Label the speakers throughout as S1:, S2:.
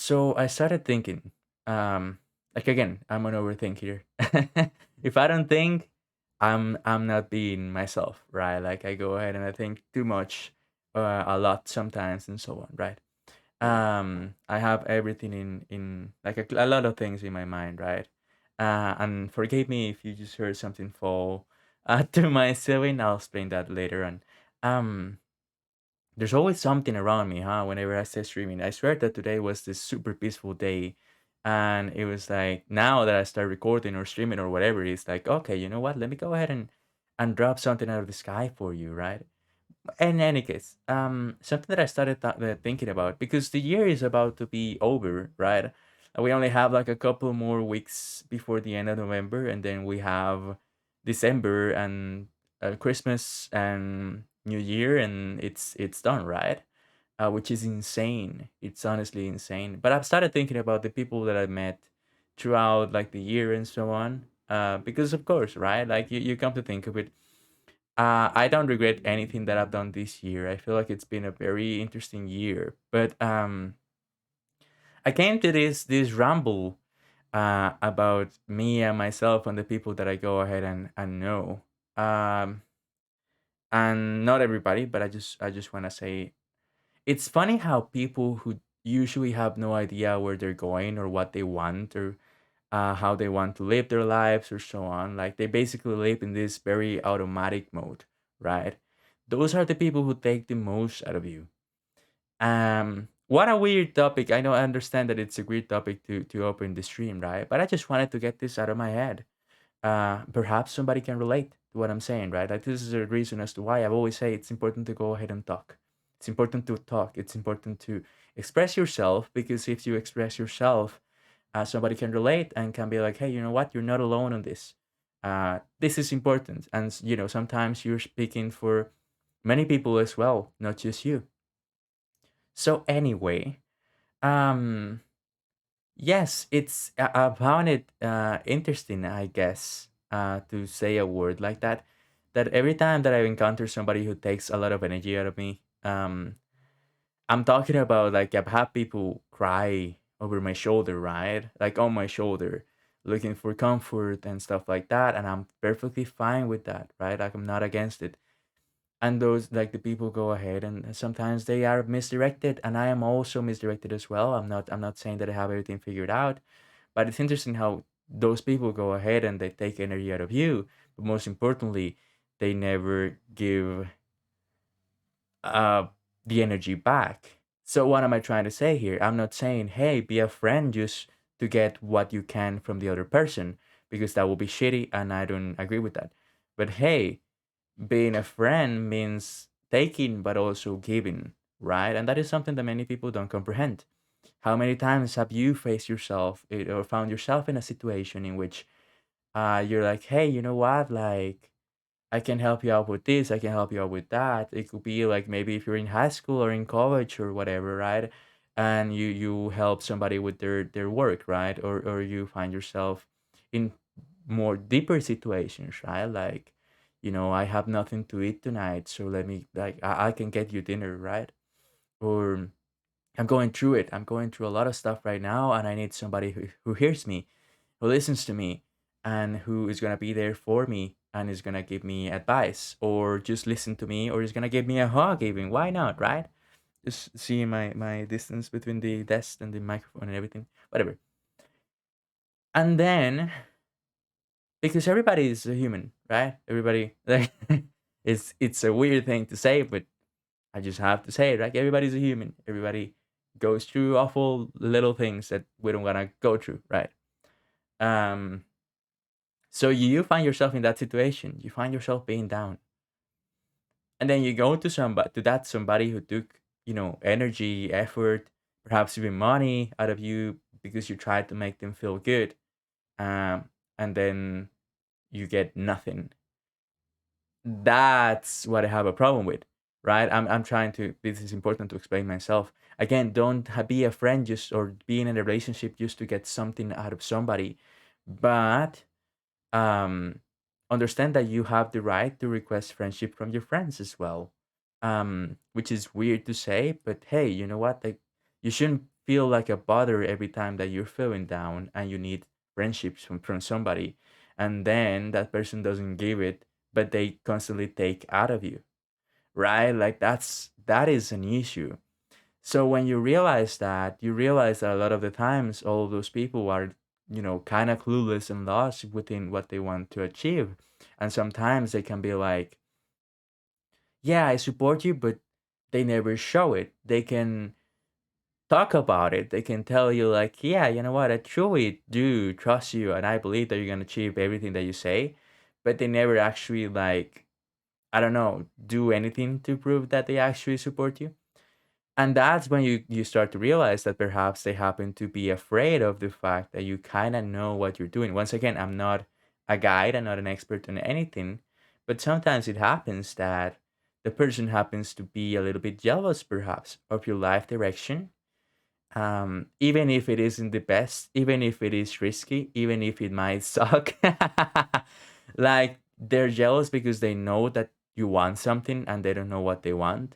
S1: So I started thinking, like again, I'm an overthinker. If I don't think, I'm not being myself, right? Like I go ahead and I think too much, a lot sometimes, and so on, right? I have everything in like a lot of things in my mind, right? And forgive me if you just heard something fall to my ceiling. I'll explain that later on. Um, there's always something around me, huh? Whenever I start streaming, I swear that today was this super peaceful day, and it was like now that I start recording or streaming or whatever, it's like okay, you know what? Let me go ahead and drop something out of the sky for you, right? In any case, something that I started thinking about because the year is about to be over, right? We only have like a couple more weeks before the end of November, and then we have December and Christmas and New Year, and it's done, right? Which is insane. It's honestly insane. But I've started thinking about the people that I met throughout like the year and so on. Because of course, right? Like you come to think of it, I don't regret anything that I've done this year. I feel like it's been a very interesting year. But I came to this ramble about me and myself and the people that I go ahead and know. Um, and not everybody, but I just want to say it's funny how people who usually have no idea where they're going or what they want or how they want to live their lives or so on. Like they basically live in this very automatic mode, right? Those are the people who take the most out of you. What a weird topic. I know I understand that it's a weird topic to open the stream, right? But I just wanted to get this out of my head. Perhaps somebody can relate to what I'm saying, right? Like this is a reason as to why I've always say it's important to go ahead and talk. It's important to talk. It's important to express yourself because if you express yourself, somebody can relate and can be like, hey, you know what? You're not alone on this. This is important, and sometimes you're speaking for many people as well, not just you. So anyway, um, yes, I found it interesting, I guess, to say a word like that. That every time that I encounter somebody who takes a lot of energy out of me, I'm talking about like I've had people cry over my shoulder, right? Like on my shoulder, looking for comfort and stuff like that, and I'm perfectly fine with that, right? Like I'm not against it. And those like the people go ahead and sometimes they are misdirected, and I am also misdirected as well. I'm not saying that I have everything figured out, but it's interesting how those people go ahead and they take energy out of you, but most importantly, they never give uh, the energy back. So what am I trying to say here? I'm not saying, hey, be a friend just to get what you can from the other person, because that will be shitty, and I don't agree with that. But hey, being a friend means taking but also giving, right? And that is something that many people don't comprehend. How many times have you faced yourself or found yourself in a situation in which you're like, hey, you know what? Like, I can help you out with this, I can help you out with that. It could be like maybe if you're in high school or in college or whatever, right? And you help somebody with their work, right? Or you find yourself in more deeper situations, right? Like, I have nothing to eat tonight, so let me like I can get you dinner, right? Or I'm going through it. I'm going through a lot of stuff right now, and I need somebody who hears me, who listens to me, and who is gonna be there for me and is gonna give me advice, or just listen to me, or is gonna give me a hug. Even why not, right? Just seeing my distance between the desk and the microphone and everything, whatever. And then because everybody is a human, right? Everybody like it's a weird thing to say, but I just have to say it, right? Everybody's a human. Everybody goes through awful little things that we don't wanna go through, right? Um, so you find yourself in that situation. You find yourself being down, and then you go to that somebody who took energy, effort, perhaps even money out of you because you tried to make them feel good, and then you get nothing. That's what I have a problem with, right? I'm trying to. This is important to explain myself again. Don't be a friend just or be in a relationship just to get something out of somebody, but um, understand that you have the right to request friendship from your friends as well. Which is weird to say, but hey, you know what? Like, you shouldn't feel like a bother every time that you're feeling down and you need friendships from somebody, and then that person doesn't give it, but they constantly take out of you, right? Like that is an issue. So when you realize that, you realize that a lot of the times all of those people are, kind of clueless and lost within what they want to achieve. And sometimes they can be like, yeah, I support you, but they never show it. They can talk about it. They can tell you, like, yeah, you know what, I truly do trust you and I believe that you're going to achieve everything that you say. But they never actually, like, I don't know, do anything to prove that they actually support you. And that's when you start to realize that perhaps they happen to be afraid of the fact that you kind of know what you're doing. Once again, I'm not a guide, I'm not an expert on anything, but sometimes it happens that the person happens to be a little bit jealous perhaps of your life direction, even if it isn't the best, even if it is risky, even if it might suck. Like they're jealous because they know that you want something and they don't know what they want.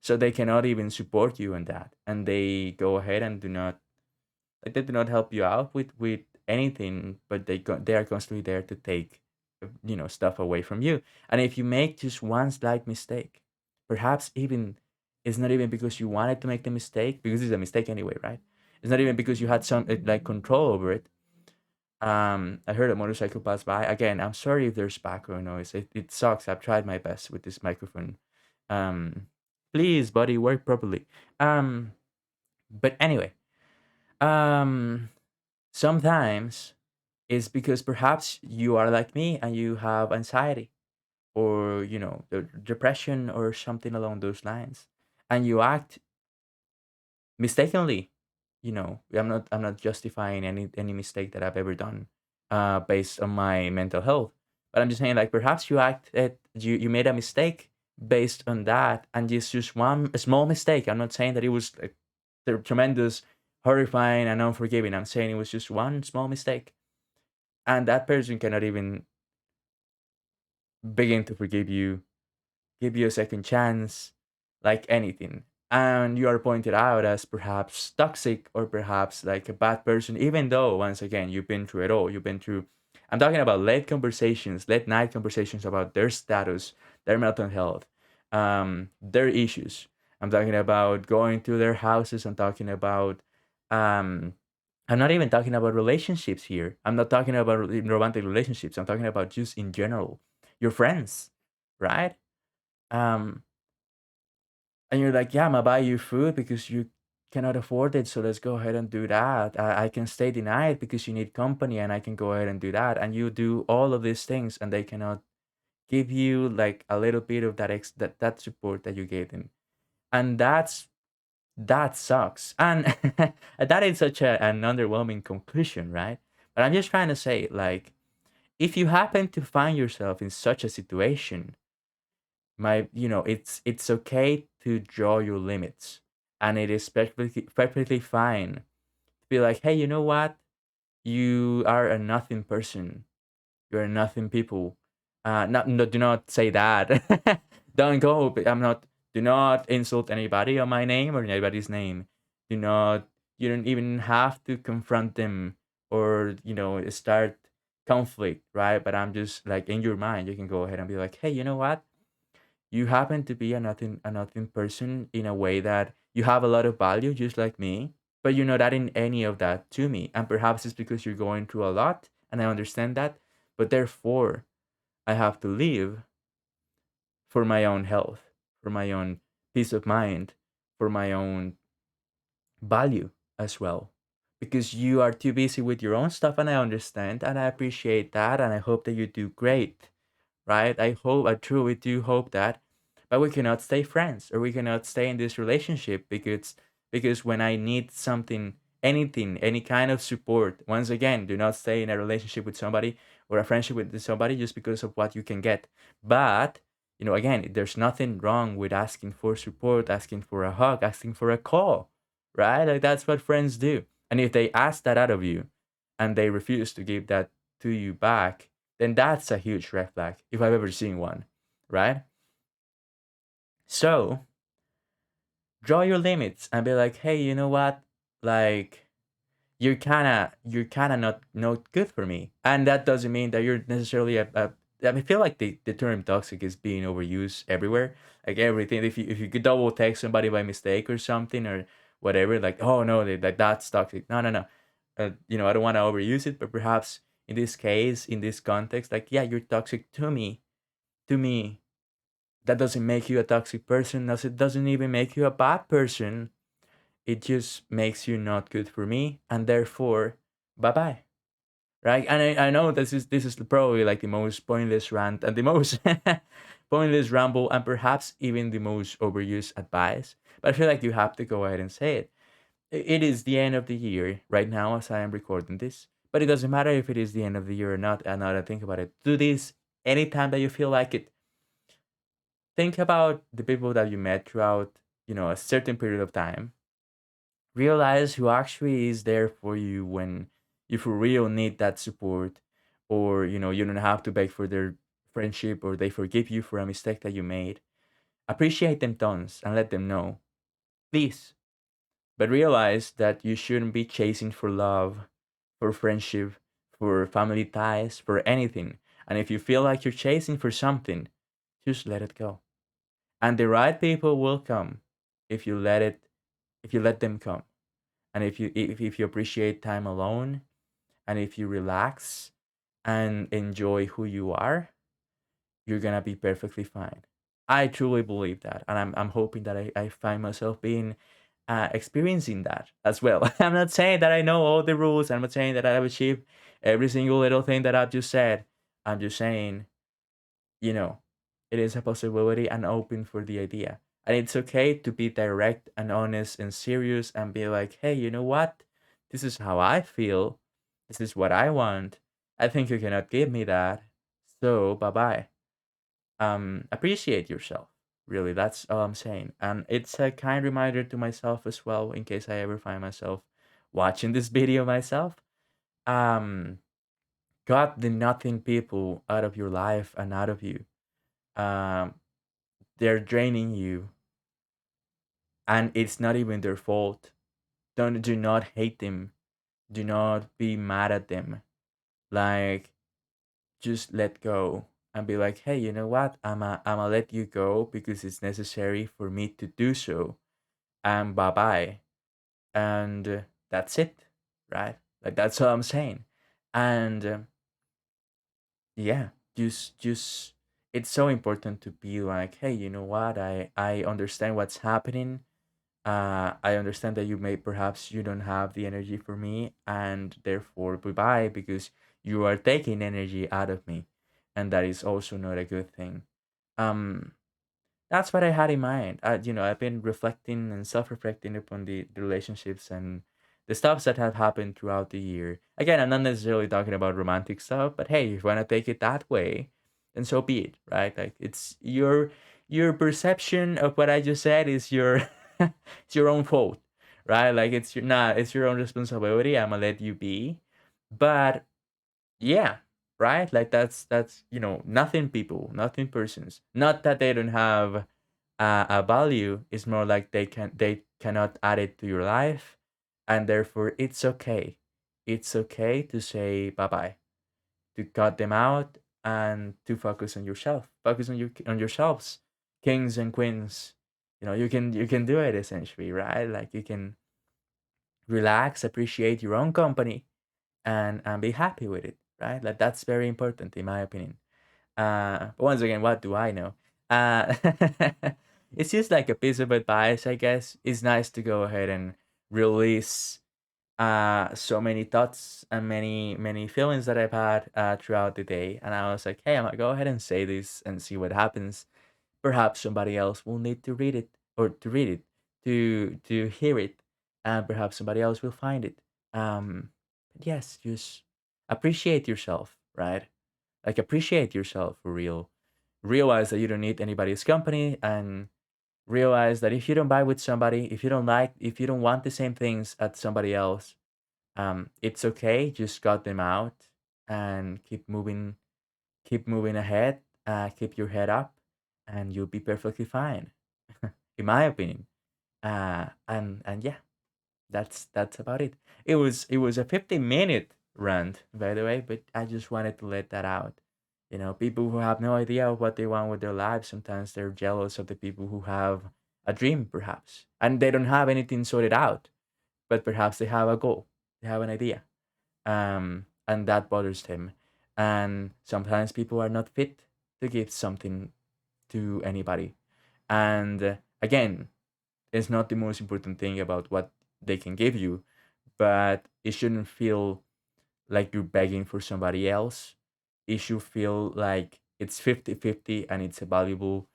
S1: So they cannot even support you in that. And they go ahead and do not, like, they do not help you out with anything, but they are constantly there to take stuff away from you. And if you make just one slight mistake, perhaps even it's not even because you wanted to make the mistake, because it's a mistake anyway, right? It's not even because you had some like control over it. I heard a motorcycle pass by. Again, I'm sorry if there's background noise. It sucks. I've tried my best with this microphone. um Please, buddy, work properly. But anyway, um sometimes it's because perhaps you are like me and you have anxiety, or depression or something along those lines, and you act mistakenly. I'm not justifying any mistake that I've ever done based on my mental health, but I'm just saying, like, perhaps you made a mistake based on that, and it's just one a small mistake. I'm not saying that it was like tremendous, horrifying and unforgiving. I'm saying it was just one small mistake, and that person cannot even begin to forgive you, give you a second chance, like anything. And you are pointed out as perhaps toxic or perhaps like a bad person, even though, once again, you've been through it all. You've been through, I'm talking about late night conversations about their status, their mental health, their issues. I'm talking about going to their houses. I'm talking about, um, I'm not even talking about relationships here. I'm not talking about romantic relationships. I'm talking about just in general, your friends, right? Um, and you're like, yeah, I'm gonna buy you food because you cannot afford it. So let's go ahead and do that. I can stay the night because you need company, and I can go ahead and do that. And you do all of these things, and they cannot give you like a little bit of that support that you gave them, and that sucks. And that is such an underwhelming conclusion, right? But I'm just trying to say, like, if you happen to find yourself in such a situation, it's okay to draw your limits, and it is perfectly fine to be like, hey, you know what, you are a nothing person, you're a nothing people. Not no, Do not say that. Don't go, I'm not, do not insult anybody on my name or anybody's name. Do not, you don't even have to confront them or start conflict, right? But I'm just like, in your mind you can go ahead and be like, hey, you know what, you happen to be a nothing person in a way that you have a lot of value just like me, but you're not adding any of that to me. And perhaps it's because you're going through a lot, and I understand that, but therefore I have to leave for my own health, for my own peace of mind, for my own value as well. Because you are too busy with your own stuff, and I understand and I appreciate that, and I hope that you do great, right? I truly do hope that, but we cannot stay friends, or we cannot stay in this relationship because when I need something, anything, any kind of support, once again, do not stay in a relationship with somebody or a friendship with somebody just because of what you can get. But again, there's nothing wrong with asking for support, asking for a hug, asking for a call, right? Like that's what friends do. And if they ask that out of you and they refuse to give that to you back, then that's a huge red flag if I've ever seen one, right? So draw your limits and be like, hey, you know what? like you're kind of not good for me, and that doesn't mean that you're necessarily I mean, I feel like the term toxic is being overused everywhere. Like everything, if you could double text somebody by mistake or something or whatever, like, oh no, that's toxic. No, no, no. I don't want to overuse it, but perhaps in this case, in this context, like, yeah, you're toxic to me. To me, that doesn't make you a toxic person. It doesn't even make you a bad person. It just makes you not good for me, and therefore, bye bye. Right? And I know this is probably like the most pointless rant and the most pointless ramble, and perhaps even the most overused advice. But I feel like you have to go ahead and say it. It is the end of the year right now as I am recording this, but it doesn't matter if it is the end of the year or not. And now that I think about it, do this anytime that you feel like it. Think about the people that you met throughout, a certain period of time. Realize who actually is there for you when you for real need that support, or you don't have to beg for their friendship, or they forgive you for a mistake that you made. Appreciate them tons and let them know, please. But realize that you shouldn't be chasing for love, for friendship, for family ties, for anything. And if you feel like you're chasing for something, just let it go. And the right people will come if you let it, if you let them come. And if you appreciate time alone, and if you relax and enjoy who you are, you're gonna be perfectly fine. I truly believe that, and I'm hoping that I find myself being experiencing that as well. I'm not saying that I know all the rules. I'm not saying that I've achieved every single little thing that I've just said. I'm just saying, you know, it is a possibility and open for the idea. And it's okay to be direct and honest and serious and be like, hey, you know what? This is how I feel. This is what I want. I think you cannot give me that. So bye bye. Appreciate yourself. Really, that's all I'm saying. And it's a kind reminder to myself as well, in case I ever find myself watching this video myself. Um, cut the nothing people out of your life and out of you. Um, they're draining you, and it's not even their fault. Do not hate them. Do not be mad at them. Like, just let go and be like, hey, you know what? I'm a let you go because it's necessary for me to do so. And bye bye. And that's it, right? Like, that's all I'm saying. And yeah, just it's so important to be like, hey, you know what? I understand what's happening. I understand that you may perhaps you don't have the energy for me, and therefore bye bye, because you are taking energy out of me, and that is also not a good thing. Um, that's what I had in mind. I've been reflecting and self-reflecting upon the relationships and the stuffs that have happened throughout the year. Again, I'm not necessarily talking about romantic stuff, but hey, if you want to take it that way, then so be it, right? Like, it's your perception of what I just said is your it's your own fault, right? Like, it's your own responsibility. I'm gonna let you be, but yeah, right. Like, that's nothing people, nothing persons. Not that they don't have a value. It's more like they cannot add it to your life, and therefore it's okay. It's okay to say bye bye, to cut them out, and to focus on yourself. Focus on yourselves, kings and queens. You can do it essentially, right? Like, you can relax, appreciate your own company, and be happy with it, right? Like, that's very important in my opinion. But once again, what do I know? Uh, it's just like a piece of advice, I guess. It's nice to go ahead and release so many thoughts and many many feelings that I've had throughout the day, and I was like, hey, I'm gonna go ahead and say this and see what happens. Perhaps somebody else will need to read it, or to read it, to hear it, and perhaps somebody else will find it. But yes, just appreciate yourself, right? Like, appreciate yourself for real. Realize that you don't need anybody's company, and realize that if you don't buy with somebody, if you don't want the same things as somebody else, it's okay. Just cut them out and keep moving ahead. Keep your head up, and you'll be perfectly fine, in my opinion. And yeah, That's about it. It was a 50-minute rant, by the way, but I just wanted to let that out. People who have no idea of what they want with their lives, sometimes they're jealous of the people who have a dream, perhaps, and they don't have anything sorted out, but perhaps they have a goal, they have an idea, and that bothers them. And sometimes people are not fit to give something to anybody. And again, it's not the most important thing about what they can give you, but it shouldn't feel like you're begging for somebody else. It should feel like it's 50-50 and it's a valuable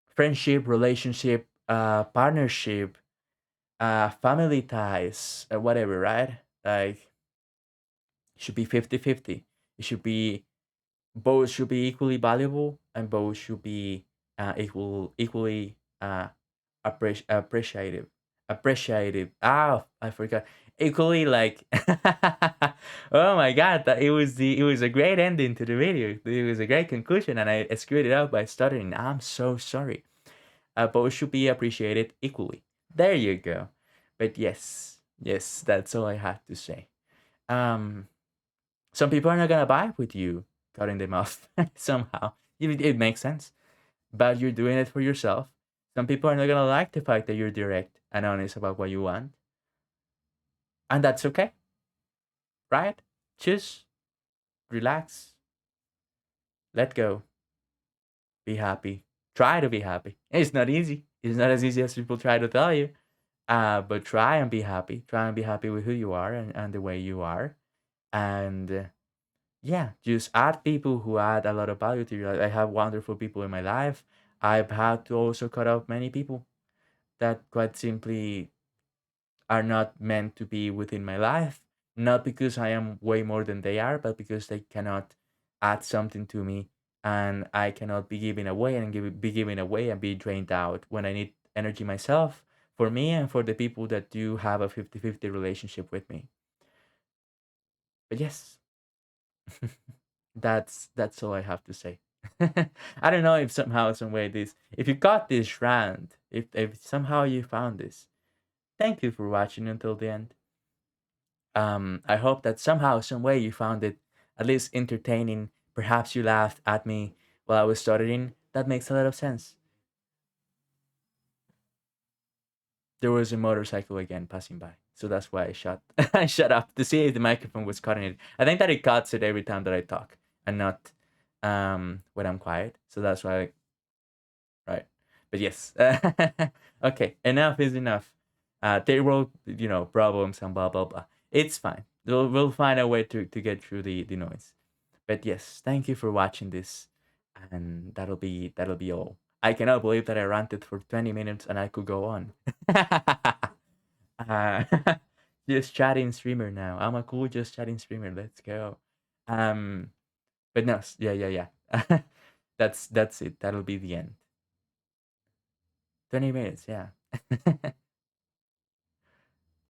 S1: friendship, relationship, partnership, family ties, whatever, right? Like, it should be 50-50. It should be both should be equally valuable and both should be equally appreciative. Appreciative. Ah, I forgot. Equally, like, oh my god, it was a great ending to the video. It was a great conclusion, and I screwed it up by stuttering. I'm so sorry. Both should be appreciated equally. There you go. But yes, yes, that's all I had to say. Um, some people are not gonna vibe with you cutting them off somehow. It makes sense, but you're doing it for yourself. Some people are not gonna like the fact that you're direct and honest about what you want, and that's okay, right? Just relax, let go, be happy. Try to be happy. It's not easy. It's not as easy as people try to tell you. But try and be happy. Try and be happy with who you are and the way you are. And yeah, just add people who add a lot of value to your life. I have wonderful people in my life. I've had to also cut off many people that quite simply are not meant to be within my life. Not because I am way more than they are, but because they cannot add something to me, and I cannot be giving away and be giving away and be drained out when I need energy myself, for me and for the people that do have a 50-50 relationship with me. But yes, that's all I have to say. I don't know if somehow, some way, this if you got this rant, if somehow you found this, thank you for watching until the end. I hope that somehow, some way, you found it at least entertaining. Perhaps you laughed at me while I was stuttering. That makes a lot of sense. There was a motorcycle again passing by, so that's why I shut I shut up to see if the microphone was cutting it. I think that it cuts it every time that I talk and not when I'm quiet. So that's why, right? But yes, okay, enough is enough. There were, problems and blah blah blah. It's fine. We'll find a way to get through the noise. But yes, thank you for watching this, and that'll be all. I cannot believe that I ranted for 20 minutes and I could go on. uh, just chatting streamer now. I'm a cool just chatting streamer. Let's go. Um, but no, yeah, yeah, yeah. That's it. That'll be the end. 20 minutes, yeah.